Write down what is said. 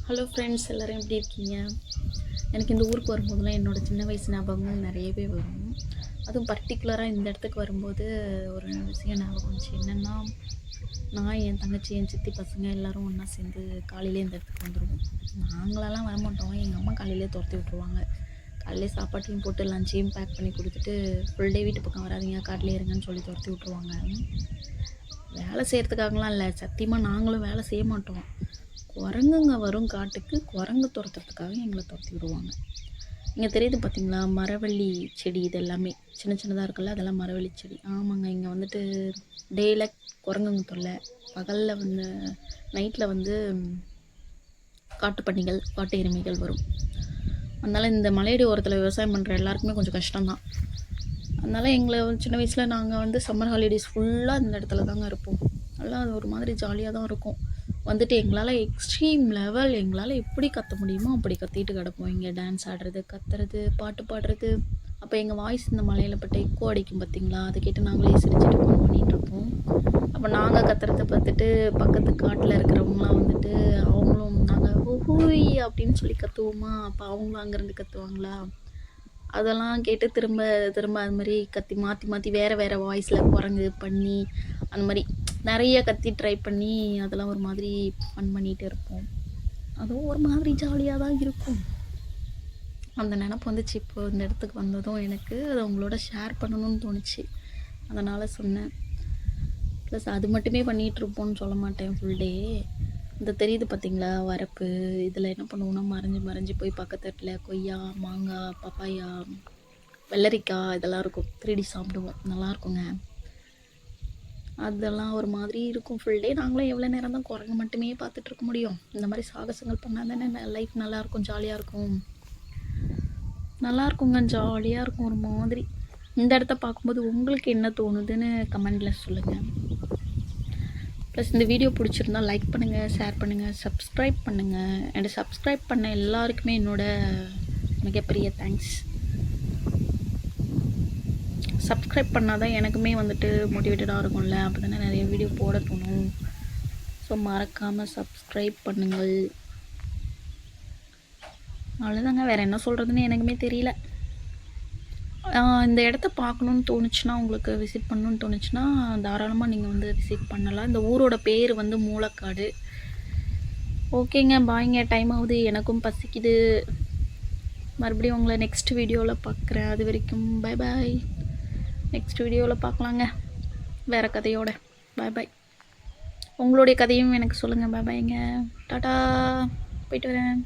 Hello friends, எல்லோரும் எப்படி இருக்கீங்க? எனக்கு இந்த ஊருக்கு வரும்போதெல்லாம் என்னோடய சின்ன வயசு ஞாபகங்கள் நிறையவே வரும். அதுவும் பர்டிகுலராக இந்த இடத்துக்கு வரும்போது ஒரு விஷயம் ஞாபகம் வந்துச்சு. என்னென்னா, நான் என் தங்கச்சி, என் சித்தி பசங்க எல்லோரும் ஒன்றா சேர்ந்து காலையிலே இந்த இடத்துக்கு வந்துடுவோம். நாங்களெல்லாம் வரமாட்டோம், எங்கள் அம்மா காலையிலே துரத்தி விட்ருவாங்க. காலையிலே சாப்பாட்டையும் போட்டு லஞ்சையும் பேக் பண்ணி கொடுத்துட்டு, ஃபுல் டே வீட்டு பக்கம் வராதிங்க, காட்டிலே இருங்கன்னு சொல்லி துரத்தி விட்ருவாங்க. வேலை செய்கிறதுக்காகலாம் இல்லை, சத்தியமாக நாங்களும் வேலை செய்ய மாட்டோம். குரங்குங்க வரும் காட்டுக்கு, குரங்கு துரத்துறதுக்காக எங்களை துரத்தி விடுவாங்க. இங்கே தெரியுது பார்த்தீங்களா, மரவள்ளி செடி. இது எல்லாமே சின்ன சின்னதாக இருக்குல்ல, அதெல்லாம் மரவள்ளி செடி. ஆமாங்க, இங்கே வந்துட்டு டேயில் குரங்குங்க தொல்லை, பகலில் வந்து நைட்டில் வந்து காட்டு பன்னிகள், காட்டு எருமைகள் வரும். அதனால் இந்த மலையடி ஓரத்தில் விவசாயம் பண்ணுற எல்லாருக்குமே கொஞ்சம் கஷ்டம்தான். அதனால் எங்களை சின்ன வயசில் நாங்கள் வந்து சம்மர் ஹாலிடேஸ் ஃபுல்லாக இந்த இடத்துல தாங்க இருப்போம். நல்லா அது ஒரு மாதிரி ஜாலியாக தான் இருக்கும். வந்துட்டு எங்களால் எக்ஸ்ட்ரீம் லெவல் எங்களால் எப்படி கத்த முடியுமோ அப்படி கத்திட்டு கிடப்போம். இங்கே டான்ஸ் ஆடுறது, கத்துறது, பாட்டு பாடுறது. அப்போ எங்கள் வாய்ஸ் இந்த மலையில் பட்டு எக்கோ அடிக்கும் பார்த்தீங்களா, அதை கேட்டு நாங்களே சிரிச்சுட்டு ஃபோன் பண்ணிகிட்ருப்போம். அப்போ நாங்கள் கத்துறதை பார்த்துட்டு பக்கத்து காட்டில் இருக்கிறவங்களாம் வந்துட்டு அவங்களும் நாங்கள் ஹூய் அப்படின்னு சொல்லி கத்துவோமா, அப்போ அவங்களும் அங்கேருந்து கத்துவாங்களா, அதெல்லாம் கேட்டு திரும்ப திரும்ப அது மாதிரி கத்தி மாற்றி மாற்றி வேறு வாய்ஸில் குரங்கு பண்ணி அந்த மாதிரி நிறைய கத்தி ட்ரை பண்ணி அதெல்லாம் ஒரு மாதிரி ஃபன் பண்ணிகிட்டு இருப்போம். அதுவும் ஒரு மாதிரி ஜாலியாக தான் இருக்கும். அந்த நினப்பு வந்துச்சு இப்போ இந்த இடத்துக்கு வந்ததும். எனக்கு அதை உங்களோட ஷேர் பண்ணணும்னு தோணுச்சு, அதனால் சொன்னேன். ப்ளஸ் அது மட்டுமே பண்ணிகிட்ருப்போம்னு சொல்ல மாட்டேன். ஃபுல் டே இந்த தெரியுது பார்த்திங்களா வரப்பு, இதில் என்ன பண்ணுவோன்னா மறைஞ்சு போய் பக்கத்தில் கொய்யா, மாங்காய், பப்பாயா, வெள்ளரிக்காய் இதெல்லாம் இருக்கும், திருடி சாப்பிடுவோம். நல்லாயிருக்குங்க. அதெல்லாம் ஒரு மாதிரி இருக்கும். ஃபுல் டே நாங்களும் எவ்வளோ நேரம் தான் குரங்கு மட்டுமே பார்த்துட்ருக்க முடியும்? இந்த மாதிரி சாகசங்கள் பண்ணால் தானே லைஃப் நல்லாயிருக்கும், ஜாலியாக இருக்கும். நல்லாயிருக்குங்க, ஜாலியாக இருக்கும் ஒரு மாதிரி. இந்த இடத்த பார்க்கும்போது உங்களுக்கு என்ன தோணுதுன்னு கமெண்டில் சொல்லுங்கள். ப்ளஸ் இந்த வீடியோ பிடிச்சிருந்தா லைக் பண்ணுங்கள், ஷேர் பண்ணுங்கள், சப்ஸ்கிரைப் பண்ணுங்கள். அண்ட் சப்ஸ்கிரைப் பண்ண எல்லாருக்குமே என்னோடய மிகப்பெரிய தேங்க்ஸ். சப்ஸ்கிரைப் பண்ணால் தான் எனக்குமே வந்துட்டு மோட்டிவேட்டடாக இருக்கும்ல, அப்போ தானே நிறைய வீடியோ போட தோணும். ஸோ மறக்காமல் சப்ஸ்கிரைப் பண்ணுங்கள். அவ்வளோதாங்க, வேறு என்ன சொல்கிறதுன்னு எனக்குமே தெரியல. இந்த இடத்த பார்க்கணுன்னு தோணுச்சுன்னா, உங்களுக்கு விசிட் பண்ணணுன்னு தோணுச்சுன்னா தாராளமாக நீங்கள் வந்து விசிட் பண்ணலாம். இந்த ஊரோட பேர் வந்து மூலக்காடு. ஓகேங்க, பாய்ங்க, டைம் ஆகுது, எனக்கும் பசிக்குது. மறுபடியும் உங்களை நெக்ஸ்ட் வீடியோவில் பார்க்குறேன். அது வரைக்கும் பை பாய். நெக்ஸ்ட் வீடியோவில் பார்க்கலாங்க வேறு கதையோட. பாய் பாய். உங்களுடைய கதையும் எனக்கு சொல்லுங்கள். பாய் பாய்ங்க, டாட்டா, போயிட்டு வரேன்.